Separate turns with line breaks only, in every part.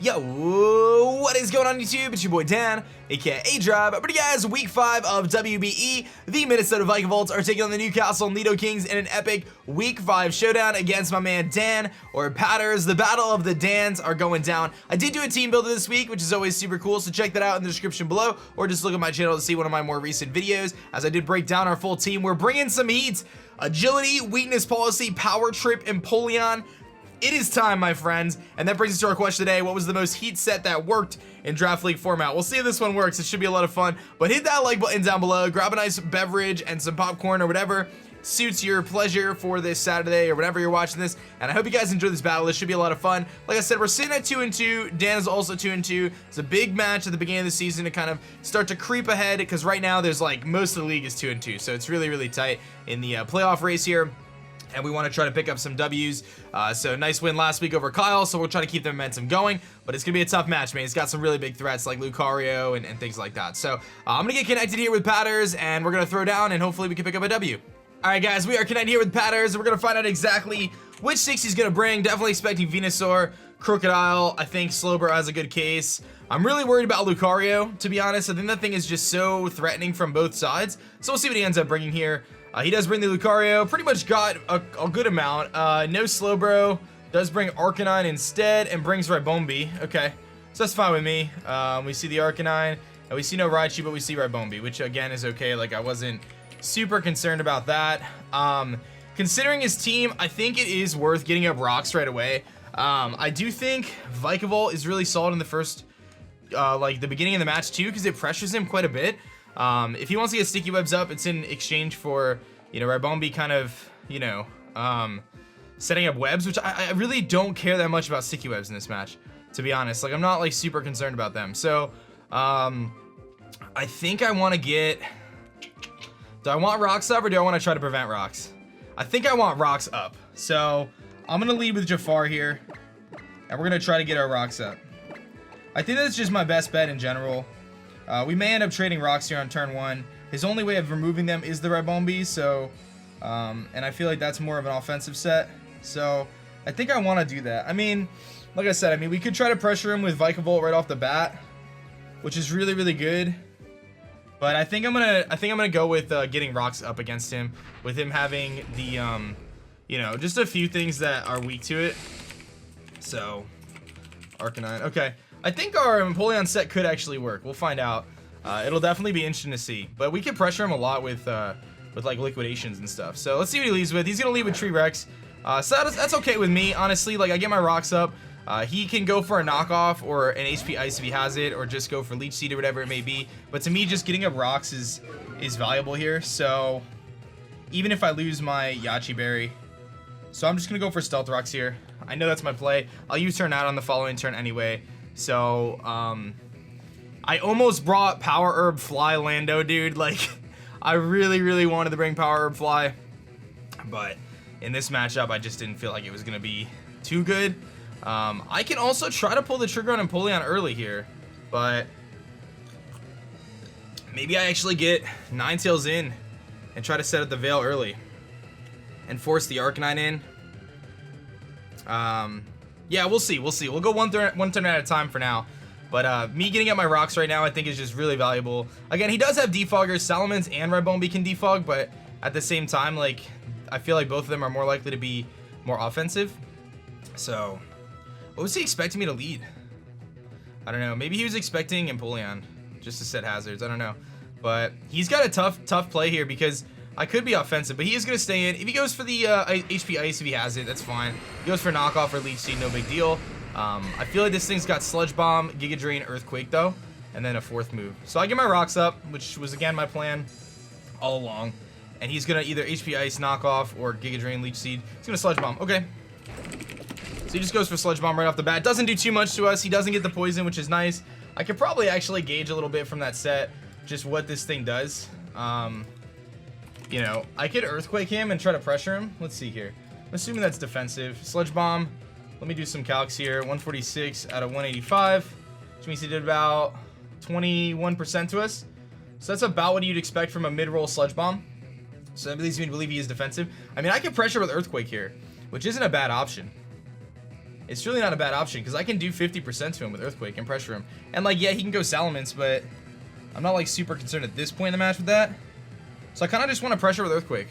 Yo, what is going on YouTube? It's your boy Dan, aka aDrive. But guys, week 5 of WBE, the Minnesota Vikavolts are taking on the Newcastle Nidokings in an epic week 5 showdown against my man Dan, or Patterrz. The battle of the Dans are going down. I did do a team builder this week, which is always super cool, so check that out in the description below, or just look at my channel to see one of my more recent videos, as I did break down our full team. We're bringing some heat. Agility, weakness policy, Power Trip Empoleon. It is time, my friends, and that brings us to our question today. What was the most heat set that worked in Draft League format? We'll see if this one works. It should be a lot of fun, but hit that like button down below, grab a nice beverage and some popcorn or whatever suits your pleasure for this Saturday or whenever you're watching this, and I hope you guys enjoy this battle. This should be a lot of fun. Like I said, we're sitting at 2-2. Dan is also 2-2. It's a big match at the beginning of the season to kind of start to creep ahead, because right now there's like most of the league is 2-2, so it's really tight in the playoff race here. And we want to try to pick up some W's. So nice win last week over Kyle, so we'll try to keep the momentum going. But it's going to be a tough match, man. He's got some really big threats like Lucario and things like that. So I'm going to get connected here with Patterrz, and we're going to throw down, and hopefully we can pick up a W. Alright guys, we are connected here with Patterrz, and we're going to find out exactly which 6 he's going to bring. Definitely expecting Venusaur, Crocodile. I think Slowbro has a good case. I'm really worried about Lucario, to be honest. I think that thing is just so threatening from both sides. So we'll see what he ends up bringing here. He does bring the Lucario, pretty much got a good amount. No Slowbro, does bring Arcanine instead, and brings Ribombee. Okay, so that's fine with me. We see the Arcanine, and we see no Raichu, but we see Ribombee, which again is okay. Like, I wasn't super concerned about that. Considering his team, I think it is worth getting up rocks right away. I do think Vikavolt is really solid in the first, like the beginning of the match too, because it pressures him quite a bit. If he wants to get sticky webs up, it's in exchange for, you know, Ribombee kind of, you know, setting up webs, which I really don't care that much about sticky webs in this match, to be honest. Like, I'm not like super concerned about them. So I think I want to get, do I want rocks up, or do I want to try to prevent rocks? I think I want rocks up, so I'm gonna lead with Jafar here, and we're gonna try to get our rocks up. I think that's just my best bet in general. We may end up trading rocks here on turn 1. His only way of removing them is the Ribombee, so, and I feel like that's more of an offensive set. So I think I want to do that. I mean, like I said, I mean, we could try to pressure him with Vikavolt right off the bat, which is really good. But I think I'm gonna go with getting rocks up against him, with him having the, you know, just a few things that are weak to it. So Arcanine, okay. I think our Empoleon set could actually work. We'll find out. It'll definitely be interesting to see. But we can pressure him a lot with like liquidations and stuff. So let's see what he leads with. He's gonna lead with Tree Rex. So that's okay with me, honestly. Like, I get my rocks up. He can go for a knockoff or an HP Ice if he has it, or just go for Leech Seed or whatever it may be. But to me, just getting up rocks is valuable here. So even if I lose my Yache Berry, so I'm just gonna go for Stealth Rocks here. I know that's my play. I'll use turn out on the following turn anyway. So I almost brought Power Herb Fly Lando, dude. Like, I really wanted to bring Power Herb Fly, but in this matchup I just didn't feel like it was gonna be too good. I can also try to pull the trigger on Empoleon early here, but maybe I actually get Ninetales in and try to set up the Veil early and force the Arcanine in. Yeah, we'll see. We'll go one turn at a time for now. But me getting at my rocks right now, I think, is just really valuable. Again, he does have defoggers. Salamence and Ribombee can defog, but at the same time, like, I feel like both of them are more likely to be more offensive. So what was he expecting me to lead? I don't know. Maybe he was expecting Empoleon just to set hazards. I don't know. But he's got a tough play here, because I could be offensive, but he is going to stay in. If he goes for the HP Ice, if he has it, that's fine. If he goes for knockoff or Leech Seed, no big deal. I feel like this thing's got Sludge Bomb, Giga Drain, Earthquake though, and then a 4th move. So I get my rocks up, which was again my plan all along. And he's going to either HP Ice, knockoff, or Giga Drain, Leech Seed. He's going to Sludge Bomb. Okay. So he just goes for Sludge Bomb right off the bat. Doesn't do too much to us. He doesn't get the poison, which is nice. I could probably actually gauge a little bit from that set just what this thing does. You know, I could Earthquake him and try to pressure him. Let's see here. I'm assuming that's defensive. Sludge Bomb. Let me do some calcs here. 146 out of 185, which means he did about 21% to us. So that's about what you'd expect from a mid-roll Sludge Bomb. So that leads me to believe he is defensive. I mean, I can pressure with Earthquake here, which isn't a bad option. it's really not a bad option because I can do 50% to him with Earthquake and pressure him. And like, yeah, he can go Salamence, but I'm not like super concerned at this point in the match with that. So I kind of just want to pressure with Earthquake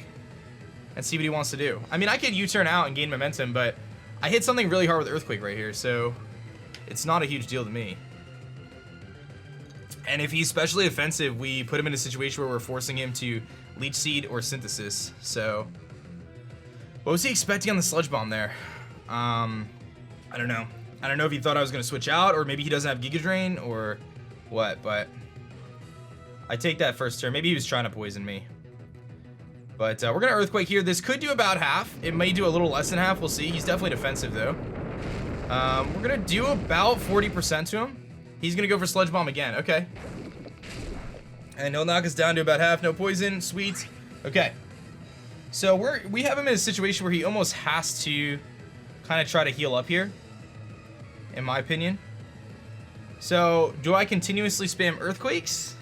and see what he wants to do. I mean, I could U-turn out and gain momentum, but I hit something really hard with Earthquake right here, so it's not a huge deal to me. And if he's specially offensive, we put him in a situation where we're forcing him to Leech Seed or Synthesis. So what was he expecting on the Sludge Bomb there? I don't know. I don't know if he thought I was going to switch out, or maybe he doesn't have Giga Drain, or what, but I take that first turn. Maybe he was trying to poison me. But we're going to Earthquake here. This could do about half. It may do a little less than half. We'll see. He's definitely defensive, though. We're going to do about 40% to him. He's going to go for Sludge Bomb again. Okay. And he'll knock us down to about half. No poison. Sweet. Okay. So we have him in a situation where he almost has to kind of try to heal up here, in my opinion. So do I continuously spam Earthquakes?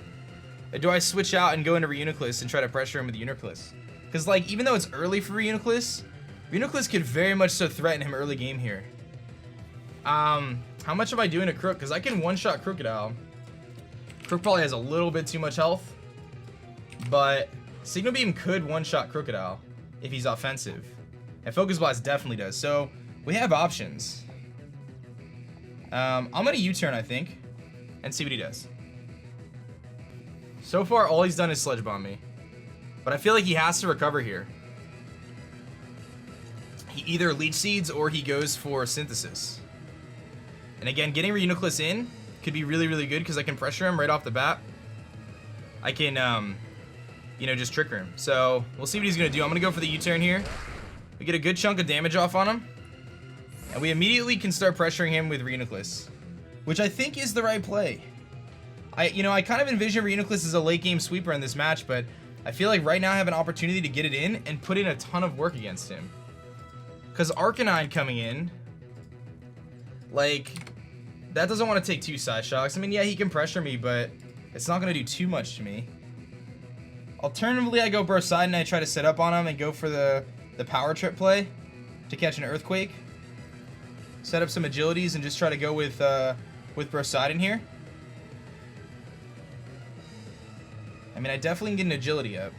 Or do I switch out and go into Reuniclus and try to pressure him with Uniclus? Because, like, even though it's early for Reuniclus, Reuniclus could very much so threaten him early game here. How much am I doing to Crook? Because I can one-shot Crocodile. Crook probably has a little bit too much health. But Signal Beam could one-shot Crocodile if he's offensive. And Focus Blast definitely does. So we have options. I'm going to U-turn, I think, and see what he does. So far, all he's done is Sludge Bomb me. But I feel like he has to recover here. He either Leech Seeds or he goes for Synthesis. And again, getting Reuniclus in could be really, really good because I can pressure him right off the bat. I can, you know, just trigger him. So we'll see what he's going to do. I'm going to go for the U-turn here. We get a good chunk of damage off on him. And we immediately can start pressuring him with Reuniclus, which I think is the right play. I kind of envision Reuniclus as a late game sweeper in this match, but I feel like right now I have an opportunity to get it in and put in a ton of work against him. Because Arcanine coming in, like, that doesn't want to take 2 side shocks. I mean, yeah, he can pressure me, but it's not going to do too much to me. Alternatively, I go Burst Side and I try to set up on him and go for the Power Trip play to catch an Earthquake. Set up some agilities and just try to go with Burst Side in here. I mean, I definitely can get an agility up.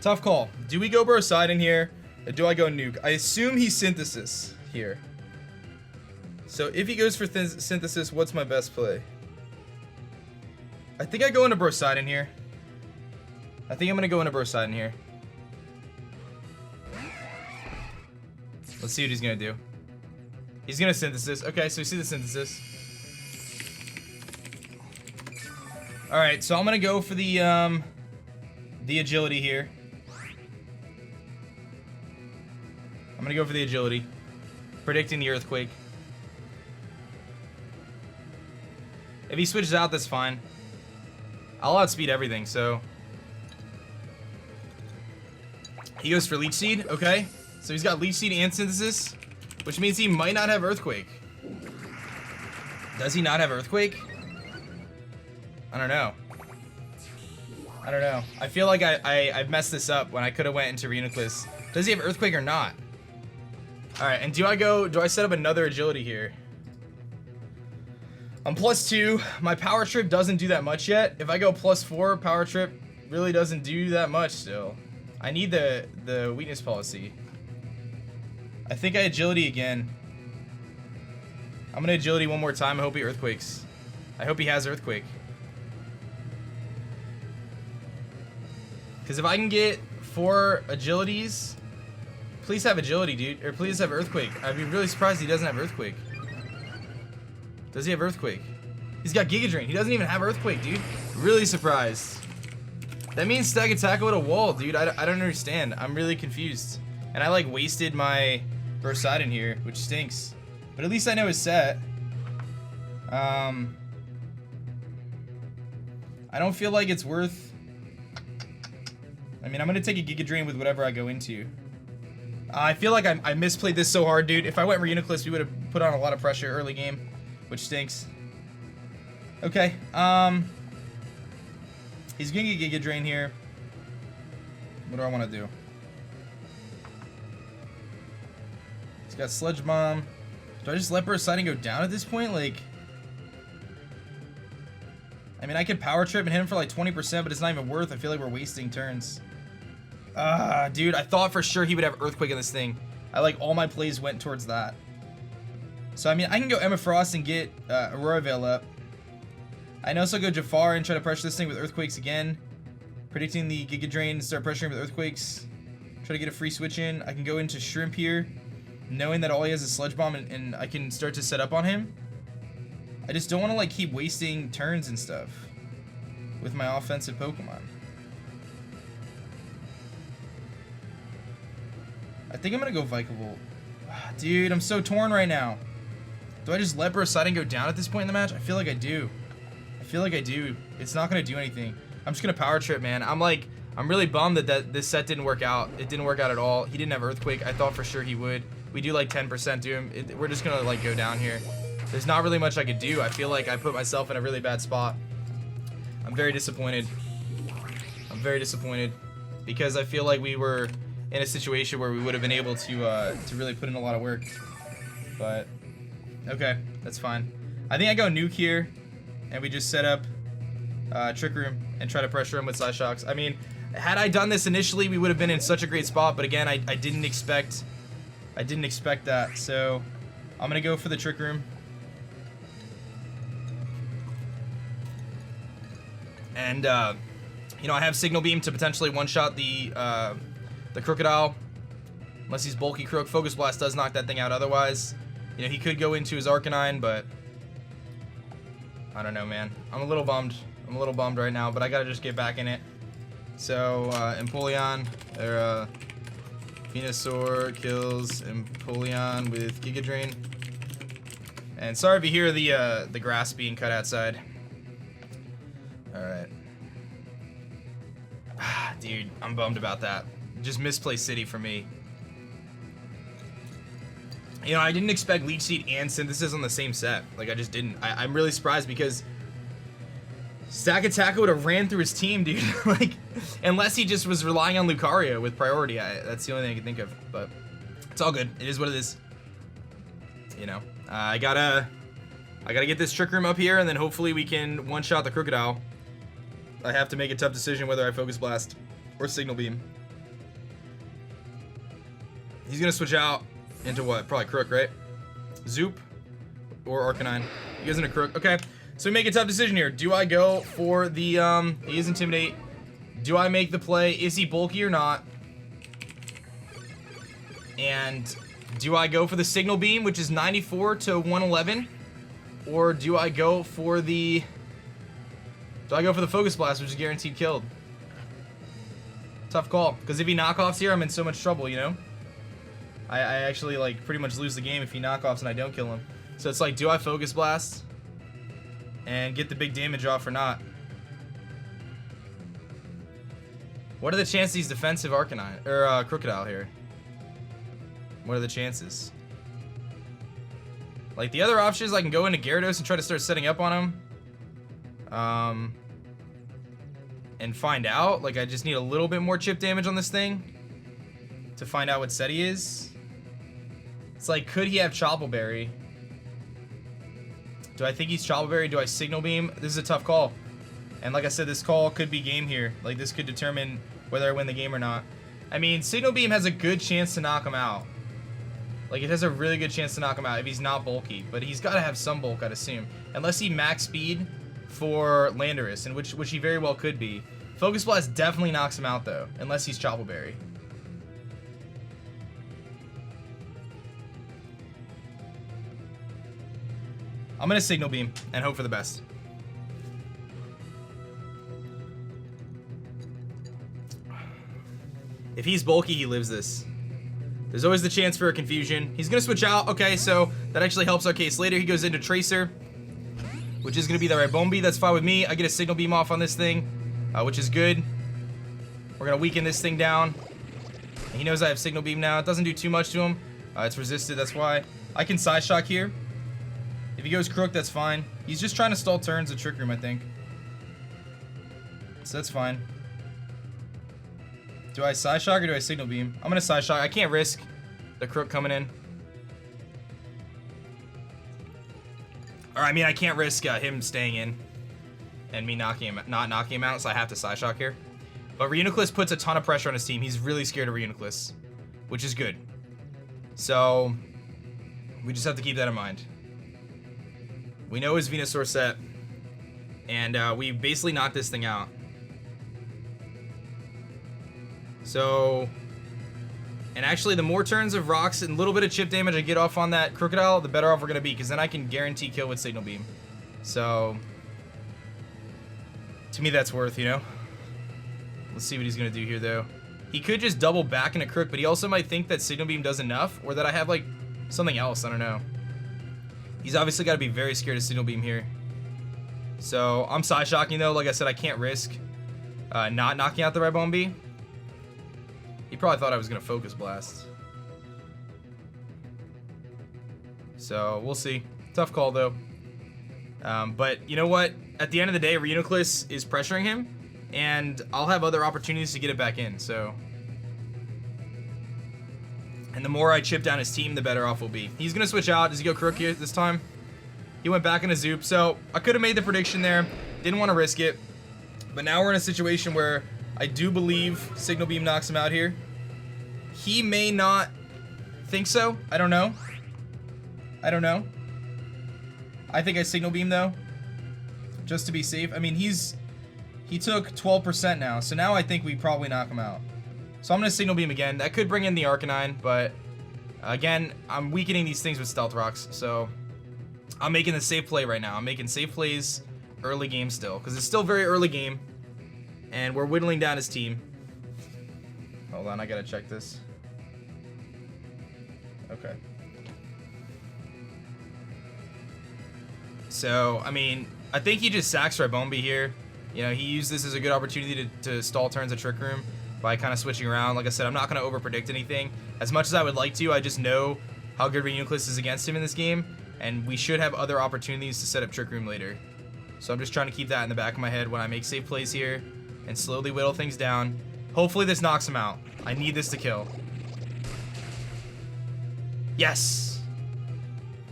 Tough call. Do we go Burst Side in here, or do I go Nuke? I assume he's Synthesis here. So if he goes for Synthesis, what's my best play? I think I go into Burst Side in here. I think I'm going to go into Burst Side in here. Let's see what he's going to do. He's going to Synthesis. Okay, so we see the Synthesis. Alright, so I'm going to go for the agility here. I'm going to go for the agility. Predicting the Earthquake. If he switches out, that's fine. I'll outspeed everything, so. He goes for Leech Seed, okay. So he's got Leech Seed and Synthesis, which means he might not have Earthquake. Does he not have Earthquake? I don't know. I don't know. I feel like I've messed this up when I could have went into Reuniclus. Does he have Earthquake or not? Alright, and do I set up another agility here? I'm +2. My Power Trip doesn't do that much yet. If I go +4, Power Trip really doesn't do that much still. I need the weakness policy. I think I agility again. I'm gonna agility one more time. I hope he Earthquakes. I hope he has Earthquake. Because if I can get 4 agilities, please have agility, dude. Or please have Earthquake. I'd be really surprised he doesn't have Earthquake. Does he have Earthquake? He's got Giga Drain. He doesn't even have Earthquake, dude. Really surprised. That means stack attack with a wall, dude. I don't understand. I'm really confused. And I like wasted my Burst Side in here, which stinks. But at least I know his set. I don't feel like it's worth. I mean, I'm gonna take a Giga Drain with whatever I go into. I feel like I misplayed this so hard, dude. If I went Reuniclus, we would have put on a lot of pressure early game, which stinks. Okay, he's gonna get Giga Drain here. What do I want to do? got Sludge Bomb. Do I just let Burst Slide and go down at this point? Like, I mean, I could Power Trip and hit him for like 20%, but it's not even worth. I feel like we're wasting turns. Dude, I thought for sure he would have Earthquake in this thing. All my plays went towards that. So, I mean, I can go Emma Frost and get Aurora Veil up. I can also go Jafar and try to pressure this thing with Earthquakes again. Predicting the Giga Drain and start pressuring with Earthquakes. Try to get a free switch in. I can go into Shrimp here, knowing that all he has is Sludge Bomb, and I can start to set up on him. I just don't want to like keep wasting turns and stuff with my offensive Pokemon. I think I'm gonna go Vikavolt. Dude, I'm so torn right now. Do I just let Burst Slide and go down at this point in the match? I feel like I do. I feel like I do. It's not gonna do anything. I'm just gonna Power Trip, man. I'm really bummed that this set didn't work out. It didn't work out at all. He didn't have Earthquake. I thought for sure he would. We do like 10% to him. We're just gonna like go down here. There's not really much I could do. I feel like I put myself in a really bad spot. I'm very disappointed. I'm very disappointed because I feel like we were in a situation where we would have been able to really put in a lot of work. But okay, that's fine. I think I go Nuke here, and we just set up Trick Room and try to pressure him with Side Shocks. I mean, had I done this initially, we would have been in such a great spot. But again, I didn't expect that. So I'm gonna go for the Trick Room. And you know, I have Signal Beam to potentially one-shot the Crocodile, unless he's bulky Croak. Focus Blast does knock that thing out. Otherwise, you know, he could go into his Arcanine, but I don't know, man. I'm a little bummed. I'm a little bummed right now, but I gotta just get back in it. So Empoleon, or Venusaur kills Empoleon with Giga Drain. And sorry if you hear the grass being cut outside. Alright. Dude, I'm bummed about that. Just misplaced City for me. You know, I didn't expect Leech Seed and Synthesis on the same set. Like, I just didn't. I'm really surprised because Stack Attack would have ran through his team, dude. Like, unless he just was relying on Lucario with priority. That's the only thing I can think of. But it's all good. It is what it is. You know, I gotta get this Trick Room up here, and then hopefully we can one-shot the Crocodile. I have to make a tough decision whether I Focus Blast or Signal Beam. He's gonna switch out into what? Probably Crook, right? Zoop or Arcanine. He goes into Crook. Okay, so we make a tough decision here. Do I go for the he is Intimidate? Do I make the play? Is he bulky or not? And do I go for the Signal Beam, which is 94 to 111? Or do I go for the Focus Blast, which is guaranteed killed? Tough call, because if he knockoffs here, I'm in so much trouble, you know? I actually, like, pretty much lose the game if he knockoffs and I don't kill him. So it's like, do I Focus Blast and get the big damage off or not? What are the chances he's defensive Arcanine, or Crocodile here? What are the chances? Like, the other option is I can go into Gyarados and try to start setting up on him. And find out. Like, I just need a little bit more chip damage on this thing to find out what set he is. It's like, could he have Chople Berry? Do I think he's Chople Berry? Do I Signal Beam? This is a tough call. And like I said, this call could be game here. Like, this could determine whether I win the game or not. I mean, Signal Beam has a good chance to knock him out. Like, it has a really good chance to knock him out if he's not bulky. But he's got to have some bulk, I'd assume. Unless he max speed for Landorus, and which he very well could be. Focus Blast definitely knocks him out, though. Unless he's Chople Berry. I'm going to Signal Beam and hope for the best. If he's bulky, he lives this. There's always the chance for a confusion. He's going to switch out. Okay, so that actually helps our case later. He goes into Tracer, which is going to be the Ribombi. That's fine with me. I get a Signal Beam off on this thing, which is good. We're going to weaken this thing down. He knows I have Signal Beam now. It doesn't do too much to him. It's resisted, that's why. I can Side Shock here. If he goes Crook, that's fine. He's just trying to stall turns with Trick Room, I think. So that's fine. Do I Side Shock or do I Signal Beam? I'm going to Side Shock. I can't risk the Crook coming in. Or I mean, I can't risk him staying in and me not knocking him out, so I have to side shock here. But Reuniclus puts a ton of pressure on his team. He's really scared of Reuniclus, which is good. So we just have to keep that in mind. We know his Venusaur set, and we basically knocked this thing out. So, and actually the more turns of rocks and a little bit of chip damage I get off on that Crocodile, the better off we're going to be, because then I can guarantee kill with Signal Beam. So, to me that's worth, you know? Let's see what he's going to do here, though. He could just double back into Crook, but he also might think that Signal Beam does enough, or that I have, like, something else. I don't know. He's obviously got to be very scared of Signal Beam here. So, I'm side shocking, though. Like I said, I can't risk not knocking out the Red Bombi. He probably thought I was going to Focus Blast. So, we'll see. Tough call, though. But, you know what? At the end of the day, Reuniclus is pressuring him, and I'll have other opportunities to get it back in, so. And the more I chip down his team, the better off we'll be. He's going to switch out. Does he go Crook here this time? He went back into Zoop, so I could have made the prediction there. Didn't want to risk it. But now we're in a situation where I do believe Signal Beam knocks him out here. He may not think so. I don't know. I don't know. I think I Signal Beam, though, just to be safe. I mean, he took 12% now, so now I think we probably knock him out. So I'm going to Signal Beam again. That could bring in the Arcanine, but again, I'm weakening these things with Stealth Rocks, so I'm making the safe play right now. I'm making safe plays early game still, because it's still very early game, and we're whittling down his team. Hold on, I got to check this. Okay. So, I mean, I think he just sacks Ribombi here. You know, he used this as a good opportunity to stall turns at Trick Room by kind of switching around. Like I said, I'm not going to over-predict anything. As much as I would like to, I just know how good Reuniclus is against him in this game, and we should have other opportunities to set up Trick Room later. So I'm just trying to keep that in the back of my head when I make safe plays here and slowly whittle things down. Hopefully this knocks him out. I need this to kill. Yes!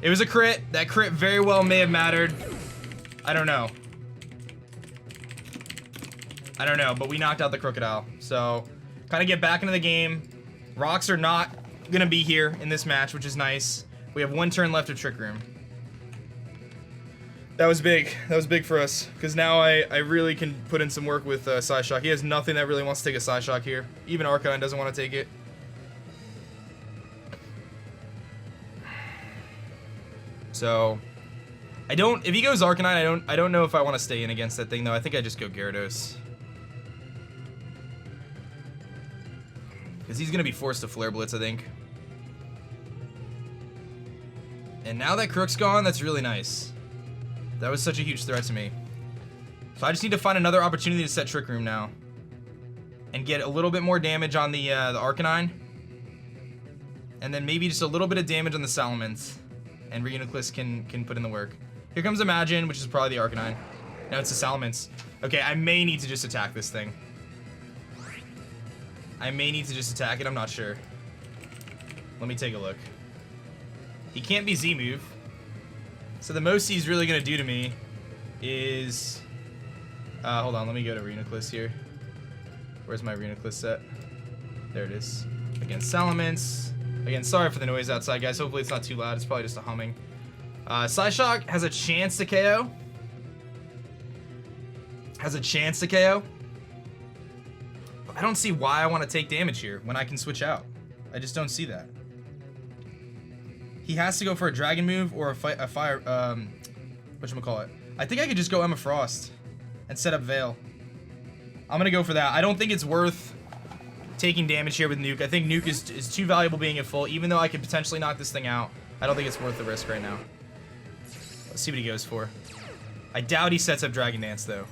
It was a crit. That crit very well may have mattered. I don't know. I don't know, but we knocked out the Crocodile. So, kind of get back into the game. Rocks are not going to be here in this match, which is nice. We have one turn left of Trick Room. That was big. That was big for us, because now I really can put in some work with Psyshock. He has nothing that really wants to take a Psyshock here. Even Arcanine doesn't want to take it. So, if he goes Arcanine, I don't know if I want to stay in against that thing, though. I think I just go Gyarados. Because he's going to be forced to Flare Blitz, I think. And now that Crook's gone, that's really nice. That was such a huge threat to me. So I just need to find another opportunity to set Trick Room now. And get a little bit more damage on the Arcanine. And then maybe just a little bit of damage on the Salamence. And Reuniclus can put in the work. Here comes Imagine, which is probably the Arcanine. No, it's the Salamence. Okay, I may need to just attack this thing. I may need to just attack it, I'm not sure. Let me take a look. He can't be Z-move. So the most he's really going to do to me is... hold on, let me go to Reuniclus here. Where's my Reuniclus set? There it is. Against Salamence. Again, sorry for the noise outside, guys. Hopefully it's not too loud. It's probably just a humming. Psyshock has a chance to KO. Has a chance to KO. But I don't see why I want to take damage here when I can switch out. I just don't see that. He has to go for a Dragon move or a fire, whatchamacallit. I think I could just go Emma Frost and set up Veil. I'm going to go for that. I don't think it's worth taking damage here with Nuke. I think Nuke is too valuable being at full. Even though I could potentially knock this thing out, I don't think it's worth the risk right now. Let's see what he goes for. I doubt he sets up Dragon Dance, though.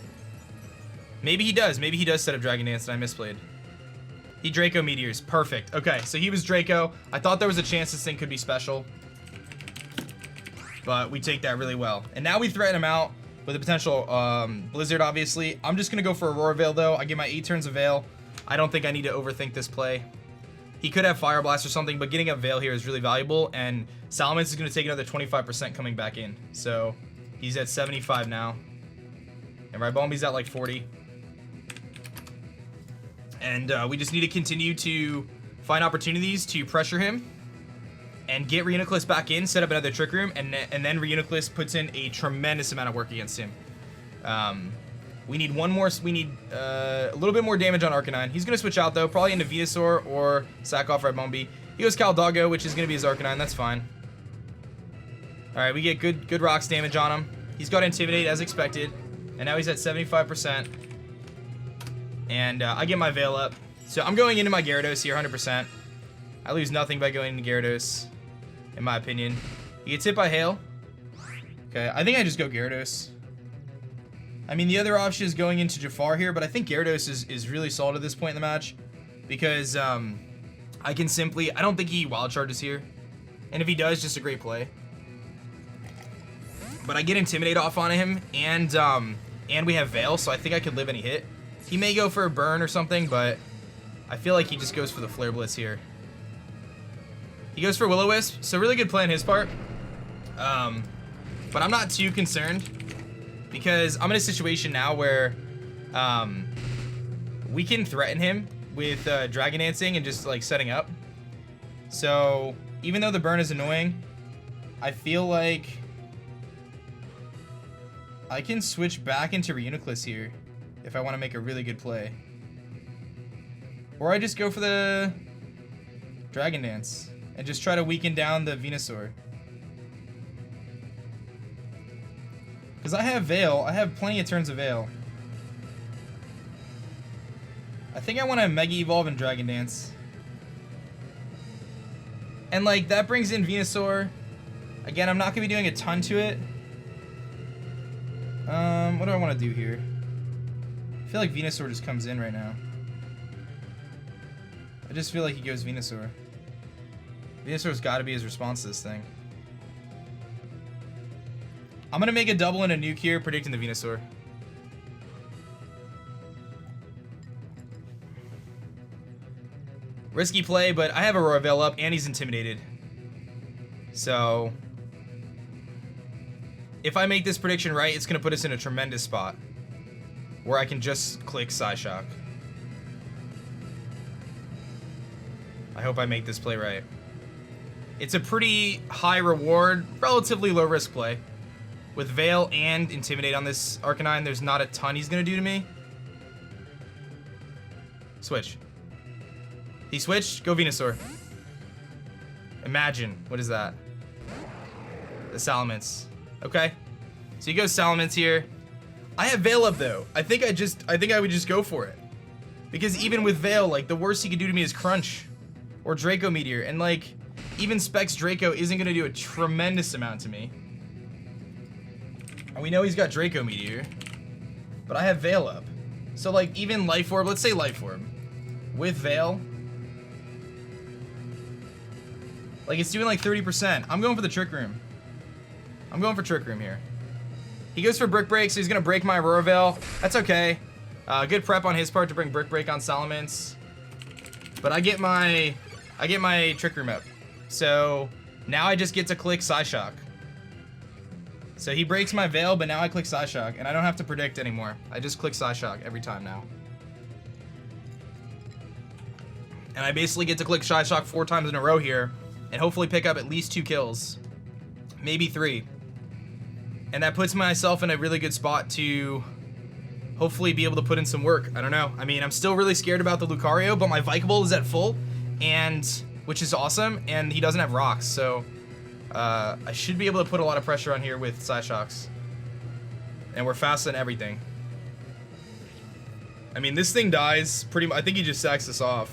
Maybe he does. Maybe he does set up Dragon Dance and I misplayed. He Draco Meteors. Perfect. Okay, so he was Draco. I thought there was a chance this thing could be special. But we take that really well. And now we threaten him out with a potential Blizzard, obviously. I'm just going to go for Aurora Veil, though. I get my 8 turns of Veil. I don't think I need to overthink this play. He could have Fire Blast or something, but getting a Veil here is really valuable. And Salamence is going to take another 25% coming back in. So He's at 75 now. And Ribombi's at like 40. And we just need to continue to find opportunities to pressure him and get Reuniclus back in, set up another Trick Room, and then Reuniclus puts in a tremendous amount of work against him. We need one more. We need a little bit more damage on Arcanine. He's gonna switch out though, probably into Venusaur or sack off Ribombi. He goes Caldoggo, which is gonna be his Arcanine. That's fine. All right, we get good rocks damage on him. He's got Intimidate as expected, and now he's at 75%. And I get my Veil up, so I'm going into my Gyarados here, 100%. I lose nothing by going into Gyarados, in my opinion. He gets hit by Hail. Okay, I think I just go Gyarados. I mean, the other option is going into Jafar here, but I think Gyarados is really solid at this point in the match because I can simply, I don't think he wild charges here, and if he does, just a great play. But I get Intimidate off on him, and we have Veil, so I think I could live any hit. He may go for a burn or something, but I feel like he just goes for the Flare Blitz here. He goes for Will-O-Wisp, so really good play on his part. But I'm not too concerned because I'm in a situation now where we can threaten him with Dragon Dancing and just like setting up. So even though the burn is annoying, I feel like I can switch back into Reuniclus here if I want to make a really good play. Or I just go for the Dragon Dance and just try to weaken down the Venusaur. Because I have Veil. I have plenty of turns of Veil. I think I want to Mega Evolve and Dragon Dance. And like that brings in Venusaur. Again, I'm not going to be doing a ton to it. What do I want to do here? I feel like Venusaur just comes in right now. I just feel like he goes Venusaur. Venusaur's got to be his response to this thing. I'm going to make a double and a nuke here, predicting the Venusaur. Risky play, but I have Aurora Veil up and he's intimidated. So if I make this prediction right, it's going to put us in a tremendous spot where I can just click Psyshock. I hope I make this play right. It's a pretty high reward, relatively low risk play. With Veil and Intimidate on this Arcanine, there's not a ton he's going to do to me. Switch. He switched, go Venusaur. Imagine, what is that? The Salamence. Okay, so he goes Salamence here. I have Veil up though. I think I would just go for it. Because even with Veil, like the worst he could do to me is Crunch or Draco Meteor. And like, even Specs Draco isn't gonna do a tremendous amount to me. And we know he's got Draco Meteor, but I have Veil up. So like even Life Orb, let's say Life Orb, with Veil, like it's doing like 30%. I'm going for the Trick Room. I'm going for Trick Room here. He goes for Brick Break, so he's gonna break my Aurora Veil. That's okay. Good prep on his part to bring Brick Break on Salamence. But I get my Trick Room up. So now I just get to click Psyshock. So he breaks my Veil, but now I click Psyshock, and I don't have to predict anymore. I just click Psyshock every time now. And I basically get to click Psyshock 4 times in a row here, and hopefully pick up at least 2 kills. Maybe 3. And that puts myself in a really good spot to hopefully be able to put in some work. I don't know. I mean, I'm still really scared about the Lucario, but my Vikavolt is at full, and which is awesome, and he doesn't have rocks, so I should be able to put a lot of pressure on here with Psyshocks. And we're fast on everything. I mean, this thing dies pretty much. I think he just sacks us off.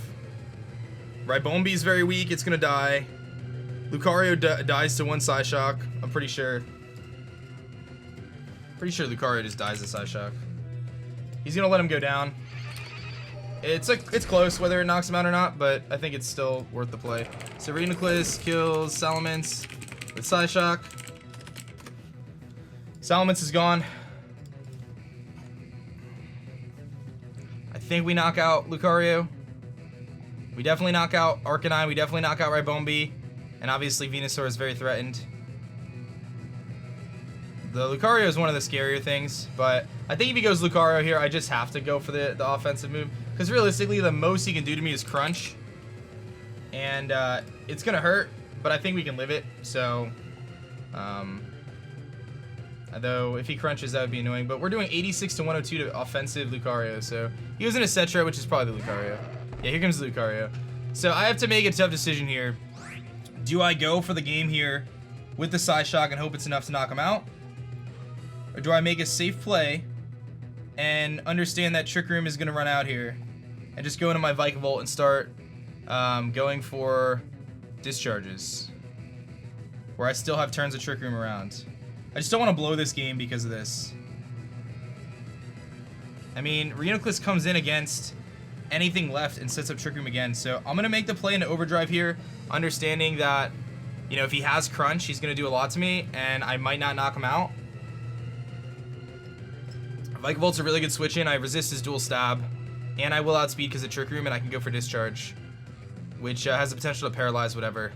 Ribombi is very weak. It's going to die. Lucario dies to 1 Psyshock. I'm pretty sure. Pretty sure Lucario just dies to Psyshock. He's going to let him go down. It's close whether it knocks him out or not, but I think it's still worth the play. So Reuniclus kills Salamence with Psyshock. Salamence is gone. I think we knock out Lucario. We definitely knock out Arcanine. We definitely knock out Ribombi. And obviously Venusaur is very threatened. The Lucario is one of the scarier things, but I think if he goes Lucario here, I just have to go for the offensive move. Because realistically, the most he can do to me is crunch. And it's going to hurt, but I think we can live it. So, although if he crunches, that would be annoying. But we're doing 86 to 102 to offensive Lucario. So he was in a Cetra, which is probably the Lucario. Yeah, here comes the Lucario. So I have to make a tough decision here. Do I go for the game here with the Psy Shock and hope it's enough to knock him out? Or do I make a safe play and understand that Trick Room is going to run out here and just go into my Vikavolt and start going for discharges where I still have turns of Trick Room around? I just don't want to blow this game because of this. I mean, Reuniclus comes in against anything left and sets up Trick Room again, so I'm going to make the play into Overdrive here, understanding that, you know, if he has Crunch, he's going to do a lot to me, and I might not knock him out. Vikavolt's a really good switch in. I resist his dual stab, and I will outspeed because of Trick Room, and I can go for Discharge, which has the potential to paralyze whatever.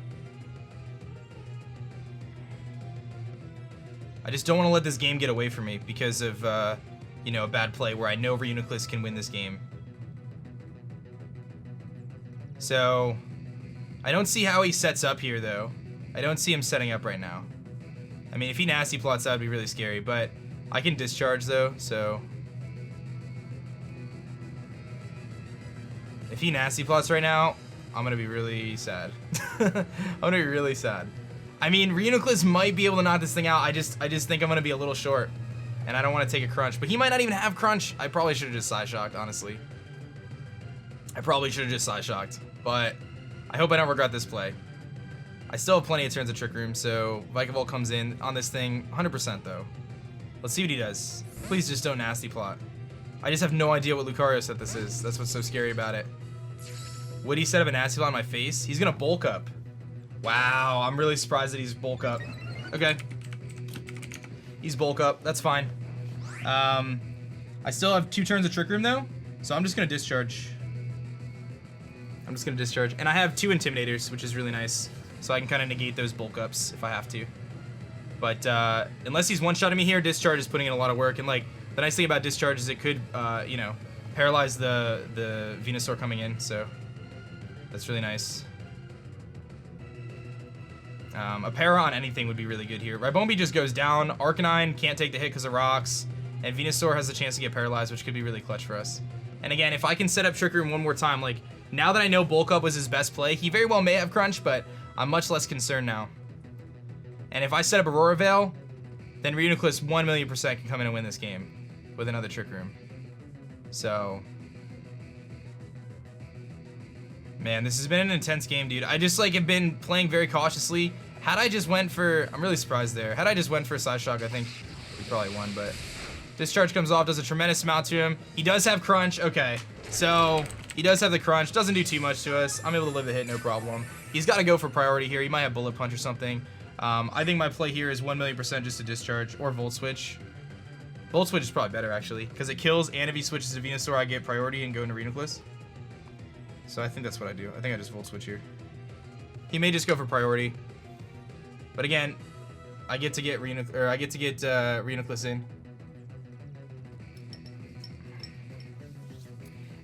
I just don't want to let this game get away from me because of, you know, a bad play where I know Reuniclus can win this game. So, I don't see how he sets up here, though. I don't see him setting up right now. I mean, if he nasty plots, that would be really scary, but I can discharge, though, so if he nasty plots right now, I'm gonna be really sad. I'm gonna be really sad. I mean, Reuniclus might be able to knock this thing out. I just think I'm gonna be a little short, and I don't want to take a crunch. But he might not even have crunch. I probably should have just Psy Shocked, honestly. I probably should have just Psy Shocked, but I hope I don't regret this play. I still have plenty of turns of Trick Room, so Vikavolt comes in on this thing 100% though. Let's see what he does. Please just don't nasty plot. I just have no idea what Lucario set this is. That's what's so scary about it. Would he set up a nasty plot on my face? He's gonna bulk up. Wow, I'm really surprised that he's bulk up. Okay. He's bulk up, that's fine. I still have 2 turns of Trick Room though, so I'm just gonna discharge. And I have 2 Intimidators, which is really nice. So I can kind of negate those bulk ups if I have to. But unless he's one-shotting me here, Discharge is putting in a lot of work. And like the nice thing about Discharge is it could, you know, paralyze the Venusaur coming in. So that's really nice. A para on anything would be really good here. Ribombee just goes down. Arcanine can't take the hit because of rocks. And Venusaur has the chance to get paralyzed, which could be really clutch for us. And again, if I can set up Trick Room one more time, like now that I know Bulk Up was his best play, he very well may have Crunch, but I'm much less concerned now. And if I set up Aurora Veil, then Reuniclus 1,000,000% can come in and win this game with another Trick Room. So, man, this has been an intense game, dude. I just like have been playing very cautiously. Had I just went for, I'm really surprised there. Had I just went for a Psy Shock, I think we probably won, but Discharge comes off, does a tremendous amount to him. He does have Crunch, okay. So, he does have the Crunch, doesn't do too much to us. I'm able to live the hit, no problem. He's got to go for priority here. He might have Bullet Punch or something. I think my play here is 1,000,000% just to Discharge or Volt Switch. Volt Switch is probably better, actually, because it kills, and if he switches to Venusaur, I get priority and go into Reuniclus. So I think that's what I do. I think I just Volt Switch here. He may just go for priority. But again, I get to get Reuniclus in.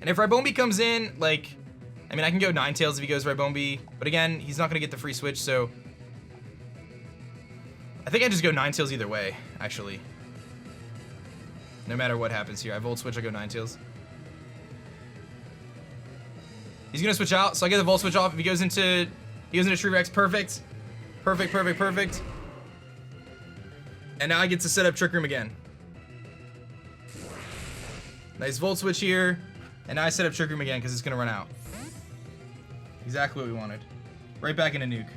And if Ribombee comes in, like, I mean, I can go Ninetales if he goes Ribombee, but again, he's not going to get the free switch, so I think I just go Ninetales either way, actually. No matter what happens here. I Volt Switch, I go Ninetales. He's going to switch out, so I get the Volt Switch off. If he goes into Shrevex, perfect. Perfect. And now I get to set up Trick Room again. Nice Volt Switch here. And now I set up Trick Room again because it's going to run out. Exactly what we wanted. Right back into Nuke.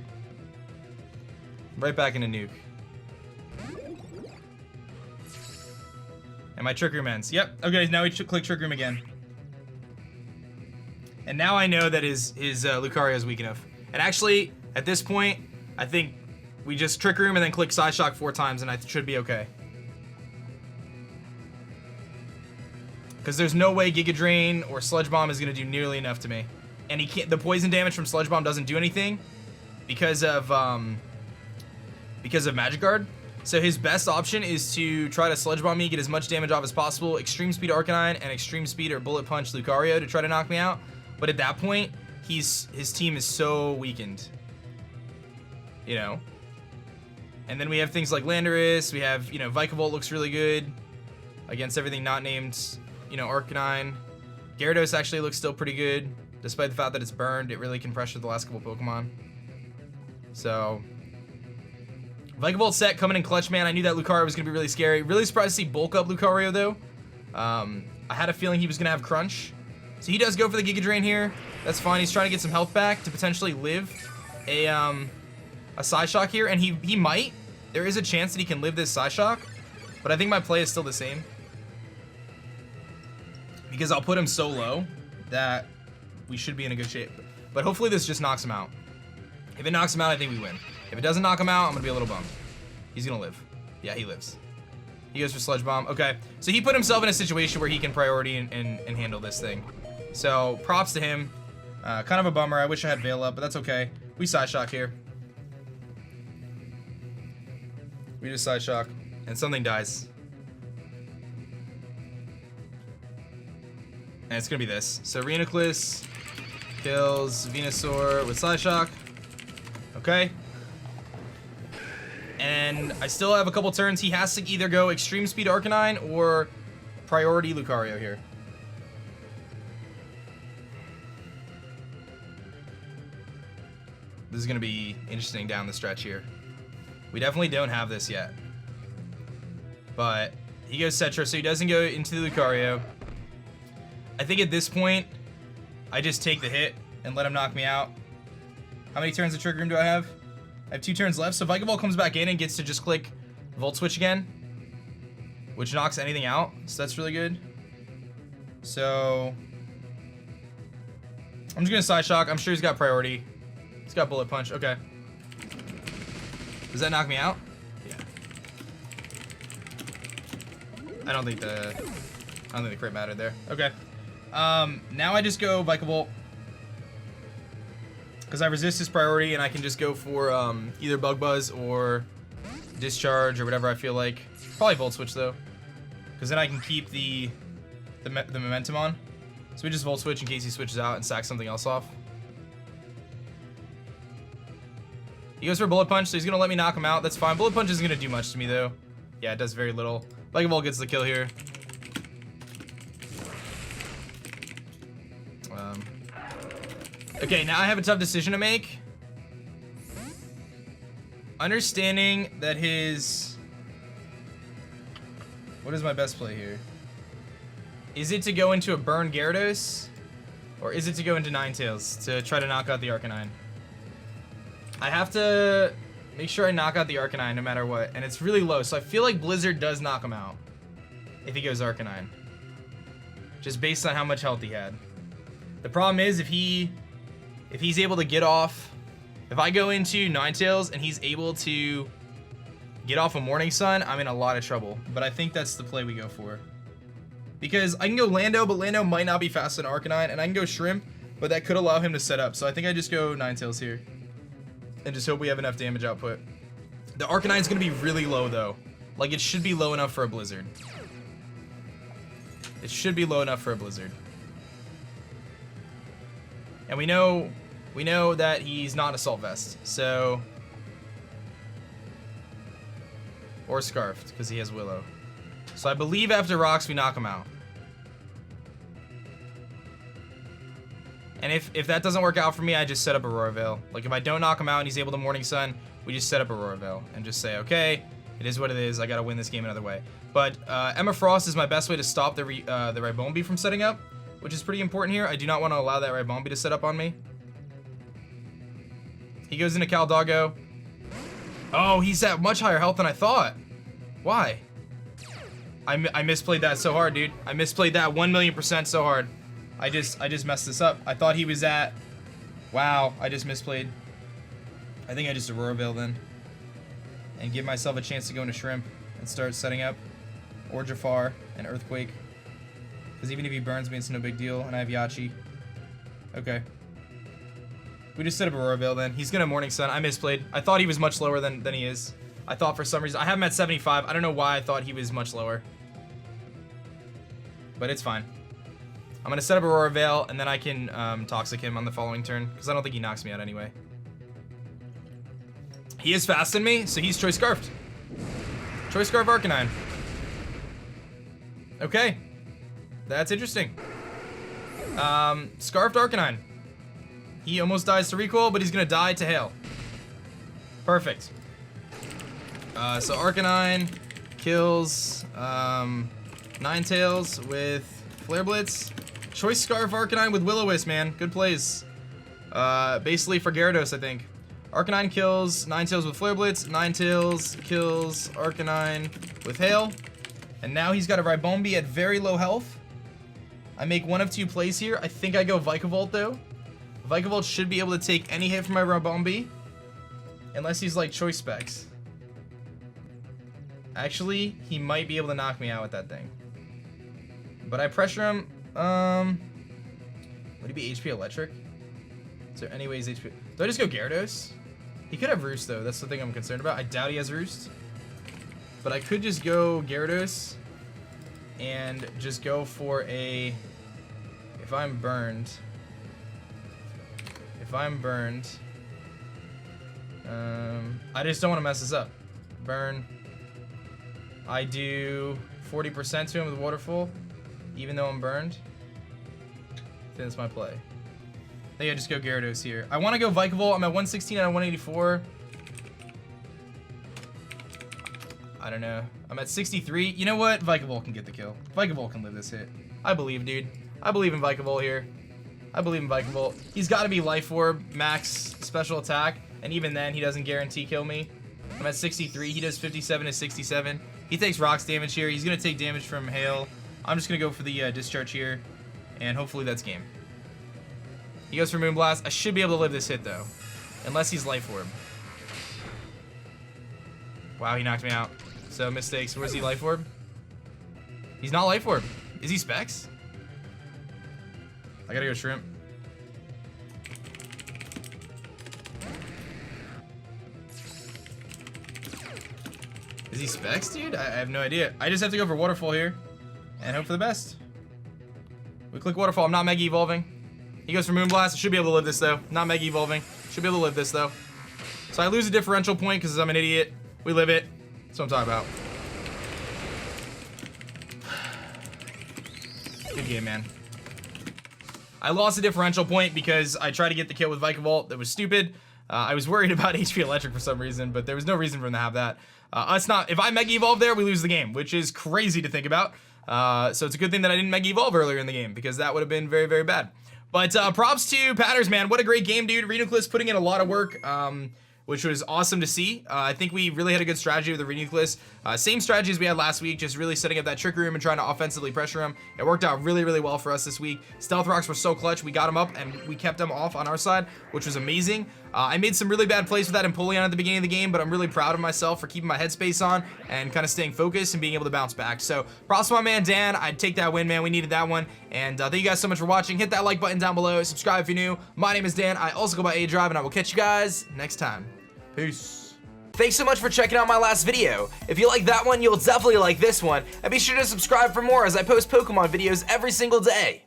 And my Trick Room ends. Yep. Okay, now we click Trick Room again. And now I know that his Lucario is weak enough. And actually, at this point, I think we just Trick Room and then click Psy Shock 4 times and I should be okay. Because there's no way Giga Drain or Sludge Bomb is going to do nearly enough to me. And he can't, the poison damage from Sludge Bomb doesn't do anything because of Magic Guard. So his best option is to try to Sludge Bomb me, get as much damage off as possible, Extreme Speed Arcanine, and Extreme Speed or Bullet Punch Lucario to try to knock me out. But at that point, his team is so weakened. You know? And then we have things like Landorus, we have, you know, Vikavolt looks really good against everything not named, you know, Arcanine. Gyarados actually looks still pretty good, despite the fact that it's burned. It really can pressure the last couple Pokemon. So, Vikavolt set coming in clutch, man. I knew that Lucario was going to be really scary. Really surprised to see bulk up Lucario, though. I had a feeling he was going to have Crunch. So he does go for the Giga Drain here. That's fine. He's trying to get some health back to potentially live a Psyshock here, and he might. There is a chance that he can live this Psyshock, but I think my play is still the same. Because I'll put him so low that we should be in a good shape. But hopefully this just knocks him out. If it knocks him out, I think we win. If it doesn't knock him out, I'm gonna be a little bummed. He's gonna live. Yeah, he lives. He goes for Sludge Bomb. Okay, so he put himself in a situation where he can priority and handle this thing. So props to him. Kind of a bummer. I wish I had Veil up, but that's okay. We Psyshock here. We just Psyshock, and something dies. And it's gonna be this. So Reuniclus kills Venusaur with Psyshock. Okay. And I still have a couple turns. He has to either go Extreme Speed Arcanine or Priority Lucario here. This is gonna be interesting down the stretch here. We definitely don't have this yet. But he goes Cetra, so he doesn't go into the Lucario. I think at this point, I just take the hit and let him knock me out. How many turns of Trick Room do I have? I have 2 turns left, so Vikavolt comes back in and gets to just click Volt Switch again, which knocks anything out, so that's really good. So, I'm just gonna Psyshock. I'm sure he's got priority. He's got Bullet Punch, okay. Does that knock me out? Yeah. I don't think the crit mattered there. Okay. Now I just go Vikavolt, because I resist his priority, and I can just go for either Bug Buzz or Discharge or whatever I feel like. Probably Volt Switch though, because then I can keep the momentum on. So we just Volt Switch in case he switches out and sacks something else off. He goes for Bullet Punch, so he's gonna let me knock him out. That's fine. Bullet Punch isn't gonna do much to me though. Yeah, it does very little. Vikavolt gets the kill here. Okay, now I have a tough decision to make. Understanding that his... What is my best play here? Is it to go into a Burn Gyarados? Or is it to go into Ninetales to try to knock out the Arcanine? I have to make sure I knock out the Arcanine no matter what. And it's really low, so I feel like Blizzard does knock him out if he goes Arcanine. Just based on how much health he had. The problem is if he's able to get off, if I go into Ninetales and he's able to get off a Morning Sun, I'm in a lot of trouble. But I think that's the play we go for. Because I can go Lando, but Lando might not be faster than Arcanine, and I can go Shrimp, but that could allow him to set up. So I think I just go Ninetales here. And just hope we have enough damage output. The Arcanine's gonna be really low though. Like it should be low enough for a Blizzard. It should be low enough for a Blizzard. And we know that he's not Assault Vest, so... Or Scarfed, because he has Willow. So I believe after Rocks, we knock him out. And if that doesn't work out for me, I just set up Aurora Veil. Like if I don't knock him out and he's able to Morning Sun, we just set up Aurora Veil and just say, okay, it is what it is. I gotta win this game another way. But Emma Frost is my best way to stop the Ribombee from setting up, which is pretty important here. I do not want to allow that Ribombee to set up on me. He goes into Caldoggo. Oh, he's at much higher health than I thought. Why? I misplayed that so hard, dude. I misplayed that 1,000,000% so hard. I just messed this up. I thought he was at... Wow, I just misplayed. I think I just Aurora Veil then. And give myself a chance to go into Shrimp and start setting up. Or Jafar and Earthquake. Because even if he burns me, it's no big deal. And I have Yachi. Okay. We just set up Aurora Veil then. He's gonna Morning Sun. I misplayed. I thought he was much lower than he is. I thought for some reason, I have him at 75. I don't know why I thought he was much lower. But it's fine. I'm gonna set up Aurora Veil, and then I can Toxic him on the following turn, because I don't think he knocks me out anyway. He is faster than me, so he's Choice Scarfed. Choice Scarf Arcanine. Okay. That's interesting. Scarfed Arcanine. He almost dies to recoil, but he's gonna die to hail. Perfect. So Arcanine kills Ninetales with Flare Blitz. Choice Scarf Arcanine with Will-O-Wisp, man. Good plays. Basically for Gyarados, I think. Arcanine kills Ninetales with Flare Blitz. Ninetales kills Arcanine with Hail. And now he's got a Ribombee at very low health. I make one of two plays here. I think I go Vikavolt, though. Vikavolt should be able to take any hit from my Ribombee. Unless he's like Choice Specs. Actually, he might be able to knock me out with that thing. But I pressure him. Would he be HP Electric? Is there any ways HP? Do I just go Gyarados? He could have Roost, though. That's the thing I'm concerned about. I doubt he has Roost. But I could just go Gyarados and just go for a... If I'm burned... I just don't want to mess this up. Burn. I do 40% to him with Waterfall, even though I'm burned. I think that's my play. I think I just go Gyarados here. I want to go Vikavolt. I'm at 116 out of 184. I don't know. I'm at 63. You know what? Vikavolt can get the kill. Vikavolt can live this hit. I believe, dude. I believe in Vikavolt here. I believe in Vikavolt. He's got to be Life Orb, max special attack, and even then, he doesn't guarantee kill me. I'm at 63. He does 57 to 67. He takes rocks damage here. He's going to take damage from Hail. I'm just going to go for the discharge here, and hopefully that's game. He goes for Moonblast. I should be able to live this hit, though, unless he's Life Orb. Wow, he knocked me out. So, mistakes. Where's he, Life Orb? He's not Life Orb. Is he Specs? I gotta go Shrimp. Is he Specs, dude? I have no idea. I just have to go for Waterfall here and hope for the best. We click Waterfall. I'm not Mega Evolving. He goes for Moonblast. I should be able to live this, though. Not Mega Evolving. Should be able to live this, though. So I lose a differential point because I'm an idiot. We live it. That's what I'm talking about. Good game, man. I lost a differential point because I tried to get the kill with Vikavolt. That was stupid. I was worried about HP Electric for some reason, but there was no reason for him to have that. If I Mega Evolve there, we lose the game, which is crazy to think about. So it's a good thing that I didn't Mega Evolve earlier in the game because that would have been very, very bad. But props to Patterrz, man. What a great game, dude. Renucleus putting in a lot of work, which was awesome to see. I think we really had a good strategy with the Renucleus. Same strategy as we had last week, just really setting up that Trick Room and trying to offensively pressure him. It worked out really, really well for us this week. Stealth Rocks were so clutch. We got him up and we kept him off on our side, which was amazing. I made some really bad plays with that Empoleon at the beginning of the game, but I'm really proud of myself for keeping my headspace on and kind of staying focused and being able to bounce back. So props to my man Dan. I'd take that win, man. We needed that one. And thank you guys so much for watching. Hit that like button down below. Subscribe if you're new. My name is Dan. I also go by aDrive, and I will catch you guys next time. Peace. Thanks so much for checking out my last video. If you like that one, you'll definitely like this one. And be sure to subscribe for more as I post Pokemon videos every single day.